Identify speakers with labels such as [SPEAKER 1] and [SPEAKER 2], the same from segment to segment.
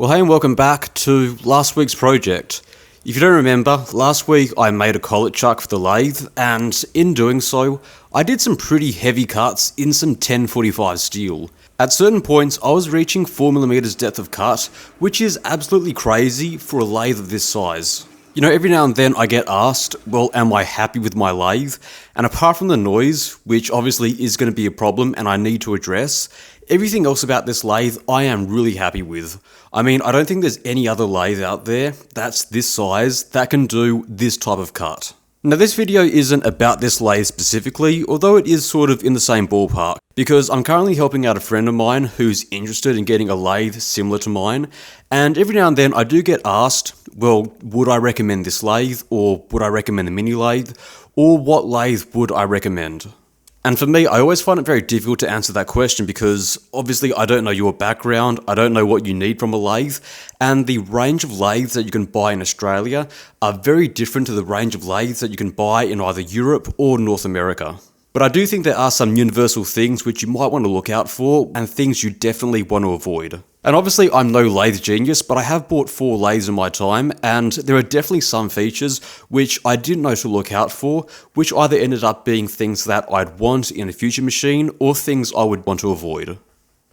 [SPEAKER 1] Well, hey and welcome back to last week's project. If you don't remember, last week I made a collet chuck for the lathe, and in doing so, I did some pretty heavy cuts in some 1045 steel. At certain points, I was reaching 4mm depth of cut, which is absolutely crazy for a lathe of this size. You know, every now and then I get asked, well, am I happy with my lathe? And apart from the noise, which obviously is going to be a problem and I need to address, everything else about this lathe I am really happy with. I mean, I don't think there's any other lathe out there that's this size that can do this type of cut. Now this video isn't about this lathe specifically, although it is sort of in the same ballpark, because I'm currently helping out a friend of mine who's interested in getting a lathe similar to mine, and every now and then I do get asked, well, would I recommend this lathe, or would I recommend the mini lathe, or what lathe would I recommend? And for me, I always find it very difficult to answer that question because obviously I don't know your background, I don't know what you need from a lathe, and the range of lathes that you can buy in Australia are very different to the range of lathes that you can buy in either Europe or North America. But I do think there are some universal things which you might want to look out for and things you definitely want to avoid. And obviously I'm no lathe genius, but I have bought 4 lathes in my time, and there are definitely some features which I didn't know to look out for, which either ended up being things that I'd want in a future machine or things I would want to avoid.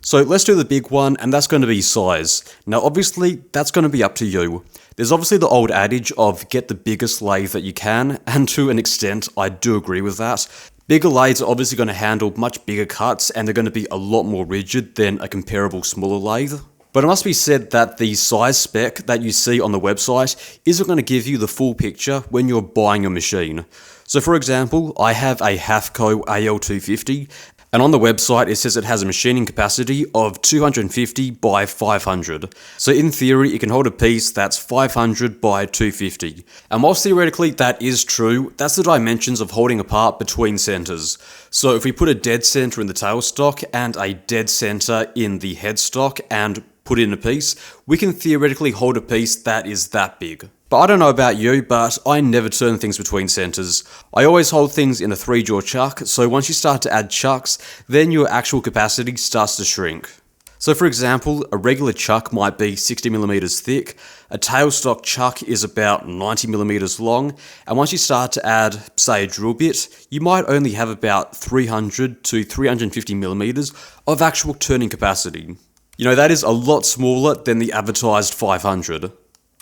[SPEAKER 1] So let's do the big one, and that's going to be size. Now obviously that's going to be up to you. There's obviously the old adage of get the biggest lathe that you can, and to an extent I do agree with that. Bigger lathes are obviously going to handle much bigger cuts and they're going to be a lot more rigid than a comparable smaller lathe. But it must be said that the size spec that you see on the website isn't going to give you the full picture when you're buying a machine. So for example, I have a Hafco AL250, and on the website it says it has a machining capacity of 250 by 500. So in theory it can hold a piece that's 500 by 250. And whilst theoretically that is true, that's the dimensions of holding a part between centers. So if we put a dead center in the tailstock and a dead center in the headstock and put in a piece, we can theoretically hold a piece that is that big. But I don't know about you, but I never turn things between centers. I always hold things in a 3-jaw chuck, so once you start to add chucks, then your actual capacity starts to shrink. So for example, a regular chuck might be 60mm thick, a tailstock chuck is about 90mm long, and once you start to add, say, a drill bit, you might only have about 300 to 350mm of actual turning capacity. You know, that is a lot smaller than the advertised 500.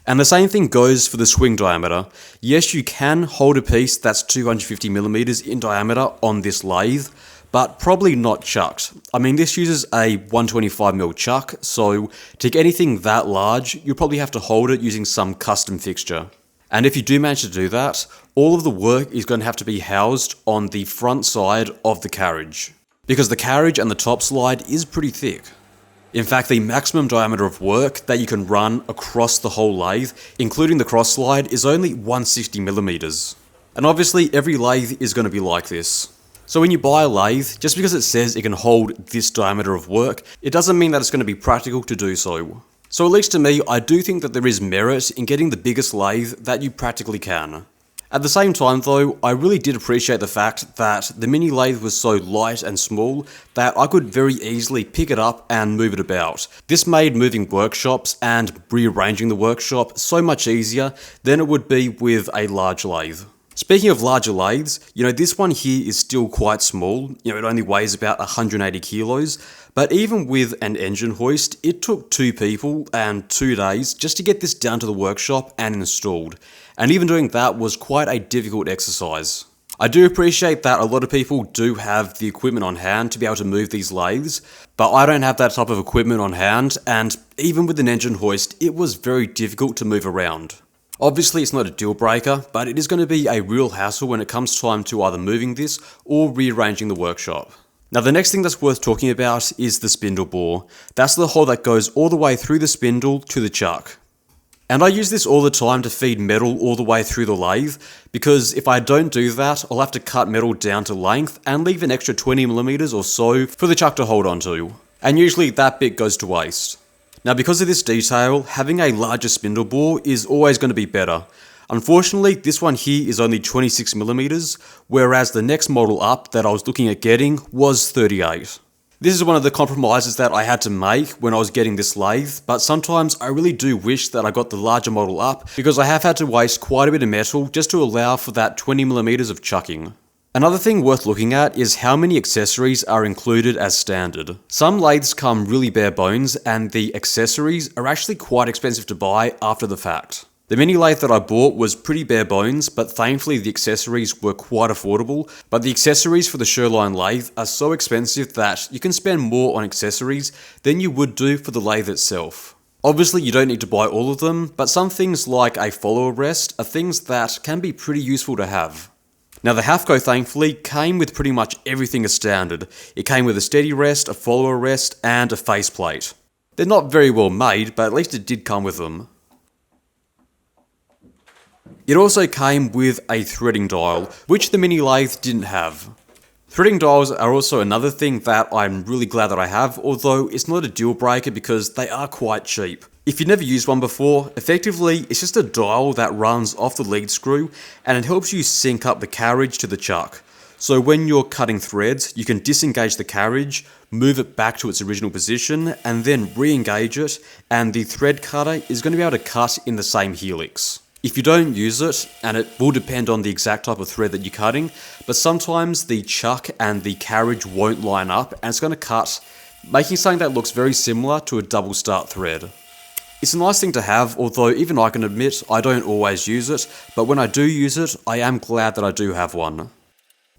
[SPEAKER 1] And the same thing goes for the swing diameter. Yes, you can hold a piece that's 250mm in diameter on this lathe, but probably not chucked. I mean, this uses a 125mm chuck, so to get anything that large, you'll probably have to hold it using some custom fixture. And if you do manage to do that, all of the work is going to have to be housed on the front side of the carriage, because the carriage and the top slide is pretty thick. In fact, the maximum diameter of work that you can run across the whole lathe, including the cross slide, is only 160mm. And obviously every lathe is going to be like this. So when you buy a lathe, just because it says it can hold this diameter of work, it doesn't mean that it's going to be practical to do so. So at least to me, I do think that there is merit in getting the biggest lathe that you practically can. At the same time though, I really did appreciate the fact that the mini lathe was so light and small that I could very easily pick it up and move it about. This made moving workshops and rearranging the workshop so much easier than it would be with a large lathe. Speaking of larger lathes, you know, this one here is still quite small. You know, it only weighs about 180 kilos, but even with an engine hoist, it took 2 people and 2 days just to get this down to the workshop and installed. And even doing that was quite a difficult exercise. I do appreciate that a lot of people do have the equipment on hand to be able to move these lathes, but I don't have that type of equipment on hand, and even with an engine hoist, it was very difficult to move around. Obviously it's not a deal breaker, but it is going to be a real hassle when it comes time to either moving this or rearranging the workshop. Now the next thing that's worth talking about is the spindle bore. That's the hole that goes all the way through the spindle to the chuck. And I use this all the time to feed metal all the way through the lathe, because if I don't do that, I'll have to cut metal down to length and leave an extra 20mm or so for the chuck to hold onto. And usually that bit goes to waste. Now because of this detail, having a larger spindle bore is always going to be better. Unfortunately, this one here is only 26mm, whereas the next model up that I was looking at getting was 38. This is one of the compromises that I had to make when I was getting this lathe, but sometimes I really do wish that I got the larger model up because I have had to waste quite a bit of metal just to allow for that 20mm of chucking. Another thing worth looking at is how many accessories are included as standard. Some lathes come really bare bones and the accessories are actually quite expensive to buy after the fact. The mini lathe that I bought was pretty bare bones, but thankfully the accessories were quite affordable. But the accessories for the Shoreline lathe are so expensive that you can spend more on accessories than you would do for the lathe itself. Obviously you don't need to buy all of them, but some things like a follower rest are things that can be pretty useful to have. Now the Hafco thankfully came with pretty much everything as standard. It came with a steady rest, a follower rest, and a faceplate. They're not very well made, but at least it did come with them. It also came with a threading dial, which the mini lathe didn't have. Threading dials are also another thing that I'm really glad that I have, although it's not a deal breaker because they are quite cheap. If you've never used one before, effectively it's just a dial that runs off the lead screw and it helps you sync up the carriage to the chuck. So when you're cutting threads, you can disengage the carriage, move it back to its original position, and then re-engage it, and the thread cutter is going to be able to cut in the same helix. If you don't use it, and it will depend on the exact type of thread that you're cutting, but sometimes the chuck and the carriage won't line up and it's going to cut, making something that looks very similar to a double start thread. It's a nice thing to have, although even I can admit I don't always use it, but when I do use it, I am glad that I do have one.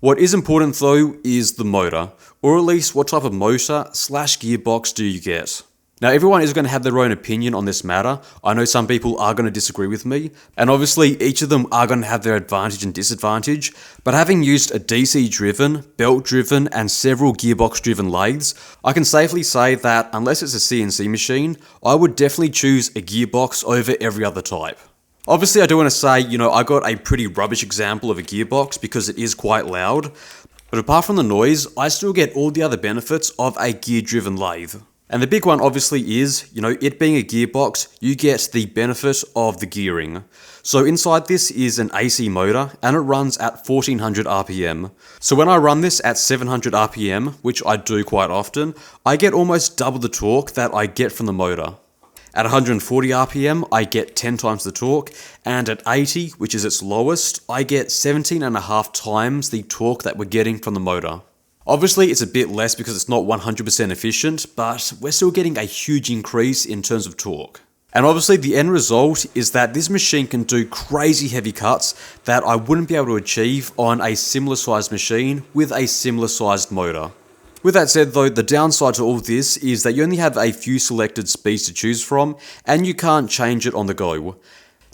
[SPEAKER 1] What is important though is the motor, or at least what type of motor / gearbox do you get. Now everyone is going to have their own opinion on this matter. I know some people are going to disagree with me, and obviously each of them are going to have their advantage and disadvantage, but having used a DC driven, belt driven and several gearbox driven lathes, I can safely say that unless it's a CNC machine, I would definitely choose a gearbox over every other type. Obviously I do want to say, I got a pretty rubbish example of a gearbox because it is quite loud, but apart from the noise, I still get all the other benefits of a gear driven lathe. And the big one obviously is, it being a gearbox, you get the benefit of the gearing. So inside this is an AC motor and it runs at 1400 RPM. So when I run this at 700 RPM, which I do quite often, I get almost double the torque that I get from the motor. At 140 RPM, I get 10 times the torque, and at 80, which is its lowest, I get 17.5 times the torque that we're getting from the motor. Obviously it's a bit less because it's not 100% efficient, but we're still getting a huge increase in terms of torque. And obviously the end result is that this machine can do crazy heavy cuts that I wouldn't be able to achieve on a similar sized machine with a similar sized motor. With that said though, the downside to all this is that you only have a few selected speeds to choose from and you can't change it on the go.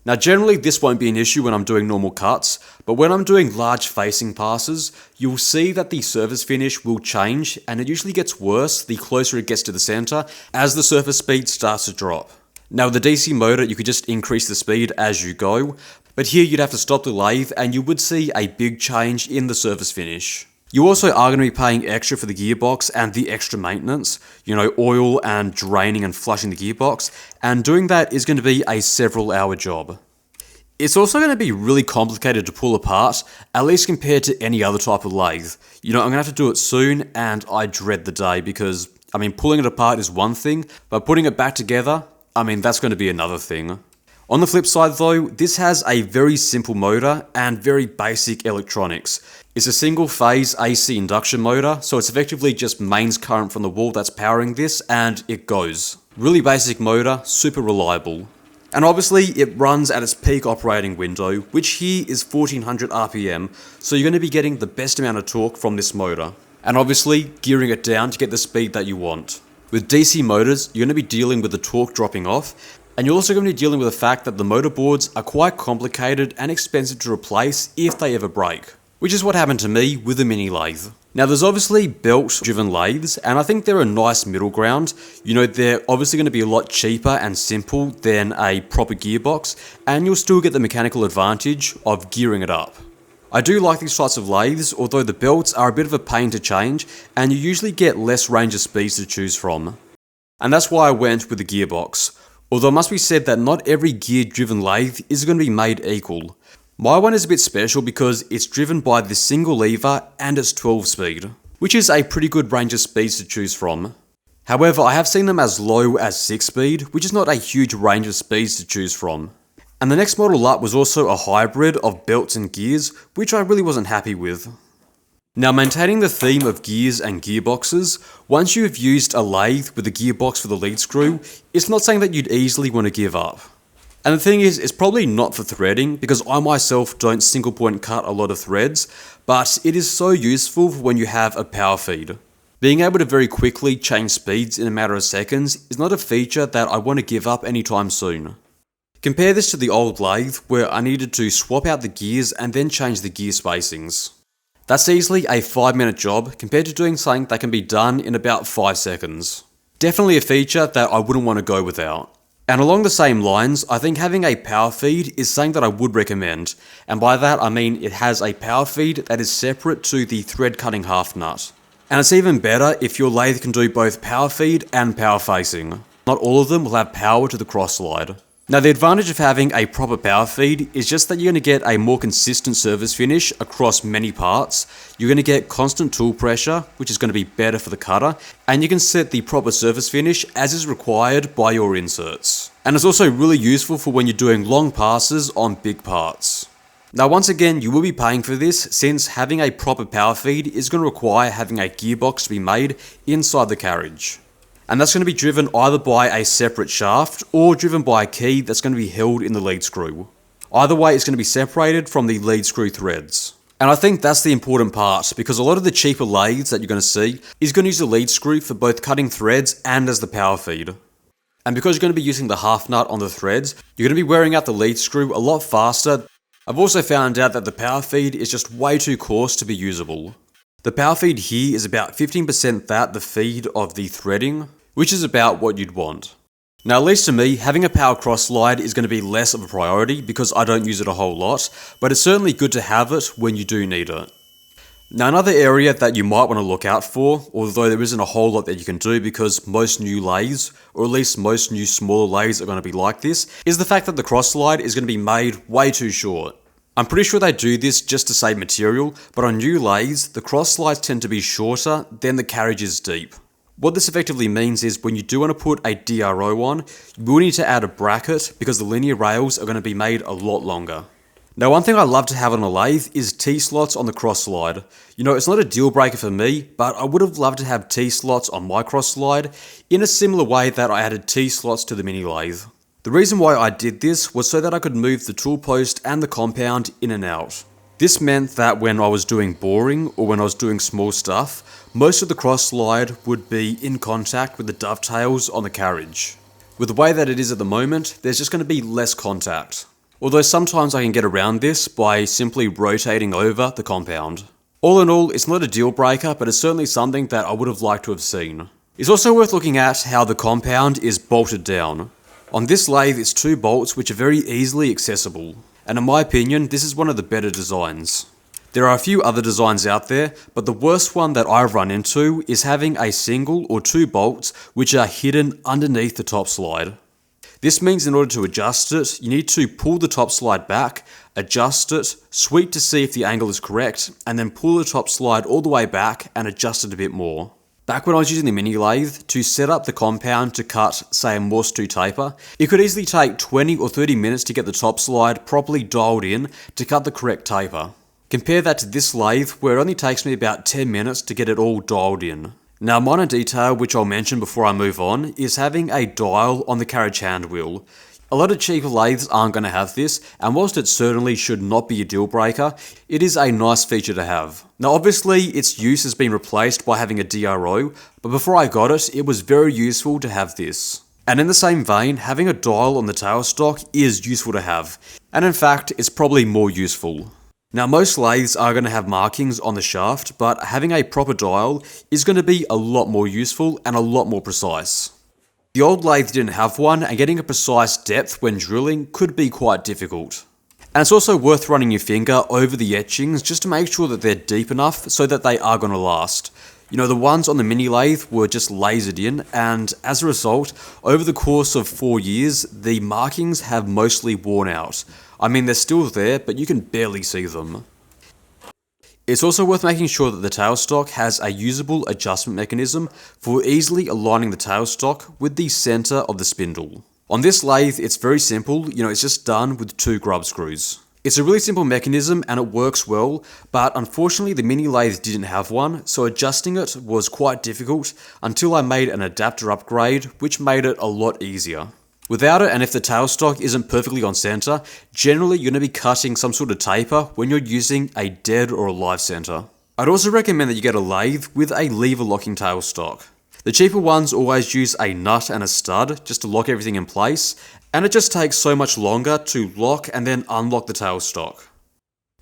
[SPEAKER 1] Now generally this won't be an issue when I'm doing normal cuts, but when I'm doing large facing passes, you'll see that the surface finish will change and it usually gets worse the closer it gets to the center as the surface speed starts to drop. Now with the DC motor you could just increase the speed as you go, but here you'd have to stop the lathe and you would see a big change in the surface finish. You also are going to be paying extra for the gearbox and the extra maintenance, oil and draining and flushing the gearbox, and doing that is going to be a several hour job. It's also going to be really complicated to pull apart, at least compared to any other type of lathe. I'm going to have to do it soon and I dread the day because, pulling it apart is one thing, but putting it back together, that's going to be another thing. On the flip side though, this has a very simple motor and very basic electronics. It's a single phase AC induction motor, so it's effectively just mains current from the wall that's powering this and it goes. Really basic motor, super reliable. And obviously it runs at its peak operating window, which here is 1400 RPM, so you're going to be getting the best amount of torque from this motor. And obviously gearing it down to get the speed that you want. With DC motors, you're going to be dealing with the torque dropping off, and you're also going to be dealing with the fact that the motor boards are quite complicated and expensive to replace if they ever break. Which is what happened to me with the mini lathe. Now there's obviously belt-driven lathes, and I think they're a nice middle ground. They're obviously going to be a lot cheaper and simple than a proper gearbox, and you'll still get the mechanical advantage of gearing it up. I do like these types of lathes, although the belts are a bit of a pain to change, and you usually get less range of speeds to choose from. And that's why I went with the gearbox. Although it must be said that not every gear-driven lathe is going to be made equal. My one is a bit special because it's driven by this single lever and it's 12 speed. which is a pretty good range of speeds to choose from. However, I have seen them as low as 6 speed, which is not a huge range of speeds to choose from. And the next model up was also a hybrid of belts and gears, which I really wasn't happy with. Now, maintaining the theme of gears and gearboxes, once you have used a lathe with a gearbox for the lead screw, it's not something that you'd easily want to give up. And the thing is, it's probably not for threading, because I myself don't single point cut a lot of threads, but it is so useful for when you have a power feed. Being able to very quickly change speeds in a matter of seconds is not a feature that I want to give up anytime soon. Compare this to the old lathe, where I needed to swap out the gears and then change the gear spacings. That's easily a 5-minute job compared to doing something that can be done in about 5 seconds. Definitely a feature that I wouldn't want to go without. And along the same lines, I think having a power feed is something that I would recommend, and by that I mean it has a power feed that is separate to the thread cutting half nut. And it's even better if your lathe can do both power feed and power facing. Not all of them will have power to the cross slide. Now, the advantage of having a proper power feed is just that you're going to get a more consistent surface finish across many parts. You're going to get constant tool pressure, which is going to be better for the cutter, and you can set the proper surface finish as is required by your inserts. And it's also really useful for when you're doing long passes on big parts. Now, once again, you will be paying for this, since having a proper power feed is going to require having a gearbox to be made inside the carriage. And that's going to be driven either by a separate shaft or driven by a key that's going to be held in the lead screw. Either way, it's going to be separated from the lead screw threads. And I think that's the important part, because a lot of the cheaper lathes that you're going to see is going to use the lead screw for both cutting threads and as the power feed. And because you're going to be using the half nut on the threads, you're going to be wearing out the lead screw a lot faster. I've also found out that the power feed is just way too coarse to be usable. The power feed here is about 15% the feed of the threading, which is about what you'd want. Now, at least to me, having a power cross slide is going to be less of a priority because I don't use it a whole lot, but it's certainly good to have it when you do need it. Now, another area that you might want to look out for, although there isn't a whole lot that you can do because most new lathes, or at least most new smaller lathes are going to be like this, is the fact that the cross slide is going to be made way too short. I'm pretty sure they do this just to save material, but on new lathes, the cross slides tend to be shorter than the carriage is deep. What this effectively means is when you do want to put a DRO on, you will need to add a bracket because the linear rails are going to be made a lot longer. Now, one thing I love to have on a lathe is T-slots on the cross slide. You know, it's not a deal breaker for me, but I would have loved to have T-slots on my cross slide in a similar way that I added T-slots to the mini lathe. The reason why I did this was so that I could move the tool post and the compound in and out. This meant that when I was doing boring or when I was doing small stuff, most of the cross slide would be in contact with the dovetails on the carriage. With the way that it is at the moment, there's just going to be less contact. Although sometimes I can get around this by simply rotating over the compound. All in all, it's not a deal breaker, but it's certainly something that I would have liked to have seen. It's also worth looking at how the compound is bolted down. On this lathe, it's 2 bolts which are very easily accessible. And in my opinion, this is one of the better designs. There are a few other designs out there, but the worst one that I've run into is having a single or 2 bolts which are hidden underneath the top slide. This means in order to adjust it, you need to pull the top slide back, adjust it, sweep to see if the angle is correct, and then pull the top slide all the way back and adjust it a bit more. Back when I was using the mini lathe, to set up the compound to cut, say, a Morse 2 taper, it could easily take 20 or 30 minutes to get the top slide properly dialed in to cut the correct taper. Compare that to this lathe, where it only takes me about 10 minutes to get it all dialed in. Now, a minor detail which I'll mention before I move on is having a dial on the carriage hand wheel. A lot of cheaper lathes aren't going to have this, and whilst it certainly should not be a deal breaker, it is a nice feature to have. Now, obviously, its use has been replaced by having a DRO, but before I got it, it was very useful to have this. And in the same vein, having a dial on the tailstock is useful to have, and in fact, it's probably more useful. Now, most lathes are going to have markings on the shaft, but having a proper dial is going to be a lot more useful and a lot more precise. The old lathe didn't have one, and getting a precise depth when drilling could be quite difficult. And it's also worth running your finger over the etchings just to make sure that they're deep enough so that they are going to last. You know, the ones on the mini lathe were just lasered in, and as a result, over the course of 4 years, the markings have mostly worn out. I mean, they're still there, but you can barely see them. It's also worth making sure that the tailstock has a usable adjustment mechanism for easily aligning the tailstock with the center of the spindle. On this lathe, it's very simple, it's just done with 2 grub screws. It's a really simple mechanism and it works well, but unfortunately the mini lathe didn't have one, so adjusting it was quite difficult until I made an adapter upgrade, which made it a lot easier. Without it, and if the tailstock isn't perfectly on center, generally you're going to be cutting some sort of taper when you're using a dead or a live center. I'd also recommend that you get a lathe with a lever locking tailstock. The cheaper ones always use a nut and a stud just to lock everything in place, and it just takes so much longer to lock and then unlock the tailstock.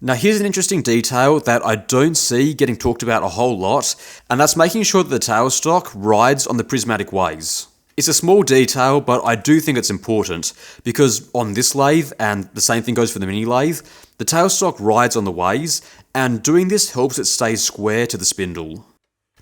[SPEAKER 1] Now here's an interesting detail that I don't see getting talked about a whole lot, and that's making sure that the tailstock rides on the prismatic ways. It's a small detail, but I do think it's important, because on this lathe, and the same thing goes for the mini lathe, the tailstock rides on the ways, and doing this helps it stay square to the spindle.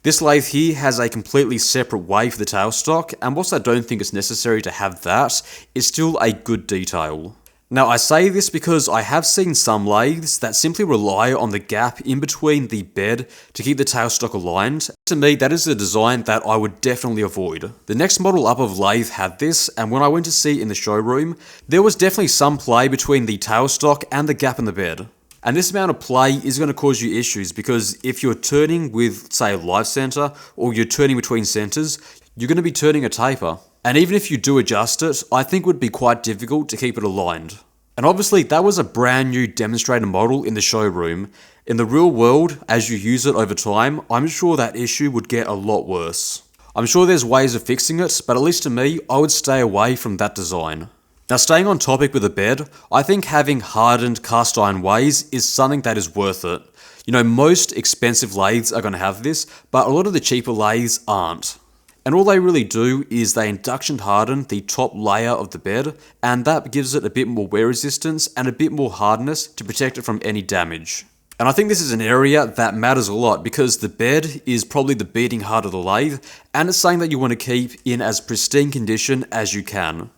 [SPEAKER 1] This lathe here has a completely separate way for the tailstock, and whilst I don't think it's necessary to have that, it's still a good detail. Now I say this because I have seen some lathes that simply rely on the gap in between the bed to keep the tailstock aligned. To me, that is a design that I would definitely avoid. The next model up of lathe had this, and when I went to see it in the showroom, there was definitely some play between the tailstock and the gap in the bed. And this amount of play is going to cause you issues because if you're turning with, say, a live center, or you're turning between centers, you're going to be turning a taper. And even if you do adjust it, I think it would be quite difficult to keep it aligned. And obviously that was a brand new demonstrator model in the showroom. In the real world, as you use it over time, I'm sure that issue would get a lot worse. I'm sure there's ways of fixing it, but at least to me, I would stay away from that design. Now staying on topic with the bed, I think having hardened cast iron ways is something that is worth it. Most expensive lathes are going to have this, but a lot of the cheaper lathes aren't. And all they really do is they induction harden the top layer of the bed, and that gives it a bit more wear resistance and a bit more hardness to protect it from any damage. And I think this is an area that matters a lot because the bed is probably the beating heart of the lathe, and it's something that you want to keep in as pristine condition as you can.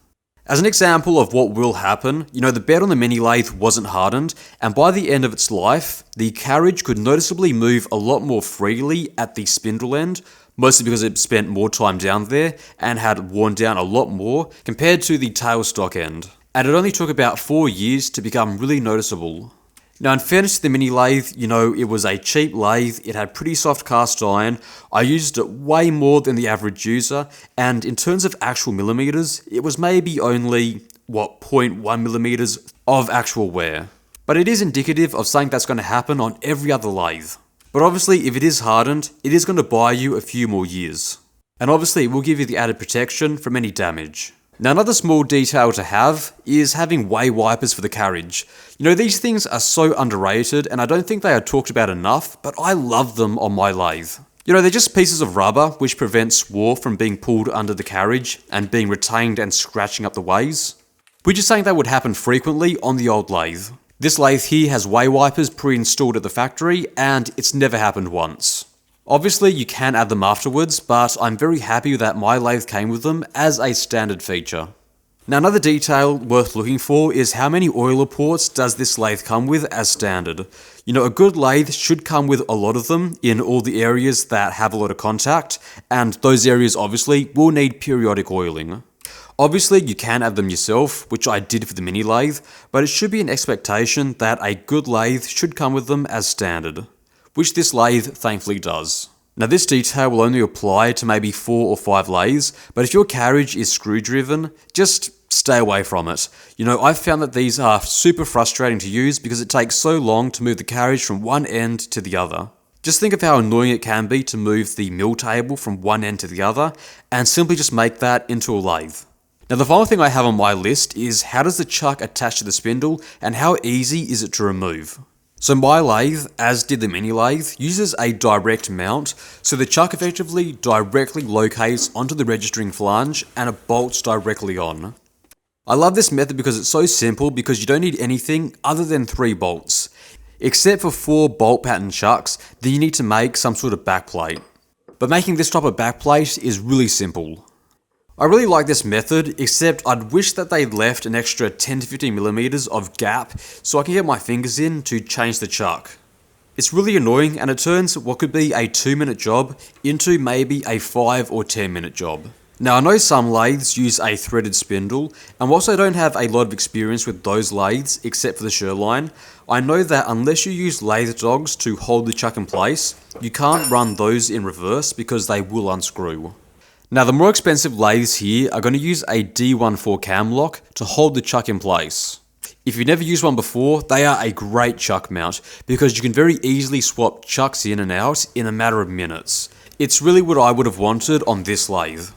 [SPEAKER 1] As an example of what will happen, the bed on the mini lathe wasn't hardened, and by the end of its life, the carriage could noticeably move a lot more freely at the spindle end, mostly because it spent more time down there and had worn down a lot more compared to the tailstock end. And it only took about 4 years to become really noticeable. Now in fairness to the mini lathe, it was a cheap lathe, it had pretty soft cast iron, I used it way more than the average user, and in terms of actual millimeters, it was maybe only, 0.1 millimeters of actual wear. But it is indicative of something that's going to happen on every other lathe. But obviously if it is hardened, it is going to buy you a few more years. And obviously it will give you the added protection from any damage. Now another small detail to have is having way wipers for the carriage. These things are so underrated and I don't think they are talked about enough, but I love them on my lathe. They're just pieces of rubber which prevent swarf from being pulled under the carriage and being retained and scratching up the ways, which is something that would happen frequently on the old lathe. This lathe here has way wipers pre-installed at the factory and it's never happened once. Obviously you can add them afterwards, but I'm very happy that my lathe came with them as a standard feature. Now another detail worth looking for is how many oiler ports does this lathe come with as standard. A good lathe should come with a lot of them in all the areas that have a lot of contact, and those areas obviously will need periodic oiling. Obviously you can add them yourself, which I did for the mini lathe, but it should be an expectation that a good lathe should come with them as standard, which this lathe thankfully does. Now this detail will only apply to maybe 4 or 5 lathes, but if your carriage is screw driven, just stay away from it. I've found that these are super frustrating to use because it takes so long to move the carriage from one end to the other. Just think of how annoying it can be to move the mill table from one end to the other, and simply just make that into a lathe. Now the final thing I have on my list is how does the chuck attach to the spindle and how easy is it to remove? So my lathe, as did the mini lathe, uses a direct mount, so the chuck effectively directly locates onto the registering flange and it bolts directly on. I love this method because it's so simple because you don't need anything other than 3 bolts. Except for 4 bolt pattern chucks, then you need to make some sort of backplate. But making this type of backplate is really simple. I really like this method, except I'd wish that they'd left an extra 10 to 15 millimeters of gap so I can get my fingers in to change the chuck. It's really annoying and it turns what could be a 2-minute job into maybe a 5 or 10-minute job. Now I know some lathes use a threaded spindle, and whilst I don't have a lot of experience with those lathes except for the Sherline, I know that unless you use lathe dogs to hold the chuck in place, you can't run those in reverse because they will unscrew. Now the more expensive lathes here are going to use a D14 cam lock to hold the chuck in place. If you've never used one before, they are a great chuck mount because you can very easily swap chucks in and out in a matter of minutes. It's really what I would have wanted on this lathe.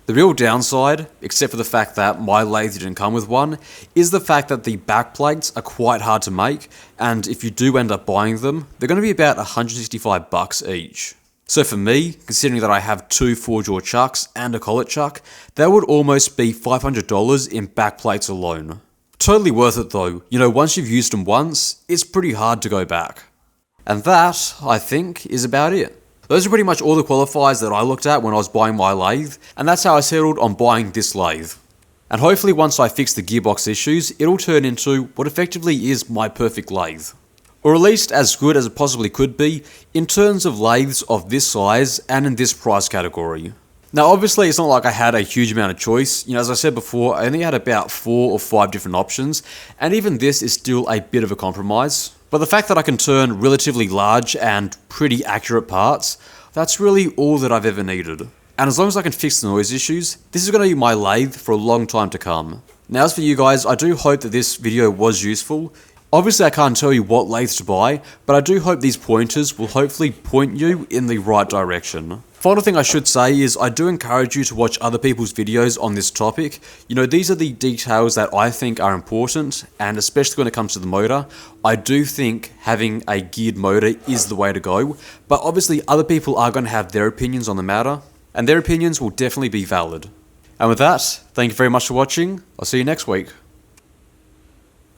[SPEAKER 1] The real downside, except for the fact that my lathe didn't come with one, is the fact that the back plates are quite hard to make, and if you do end up buying them, they're going to be about $165 each. So for me, considering that I have 2 4-jaw chucks and a collet chuck, that would almost be $500 in back plates alone. Totally worth it though, once you've used them once, it's pretty hard to go back. And that, I think, is about it. Those are pretty much all the qualifiers that I looked at when I was buying my lathe, and that's how I settled on buying this lathe. And hopefully once I fix the gearbox issues, it'll turn into what effectively is my perfect lathe. Or at least as good as it possibly could be, in terms of lathes of this size and in this price category. Now obviously it's not like I had a huge amount of choice, as I said before, I only had about 4 or 5 different options, and even this is still a bit of a compromise. But the fact that I can turn relatively large and pretty accurate parts, that's really all that I've ever needed. And as long as I can fix the noise issues, this is going to be my lathe for a long time to come. Now as for you guys, I do hope that this video was useful. Obviously I can't tell you what lathes to buy, but I do hope these pointers will hopefully point you in the right direction. Final thing I should say is I do encourage you to watch other people's videos on this topic. These are the details that I think are important, and especially when it comes to the motor, I do think having a geared motor is the way to go, but obviously other people are going to have their opinions on the matter, and their opinions will definitely be valid. And with that, thank you very much for watching. I'll see you next week.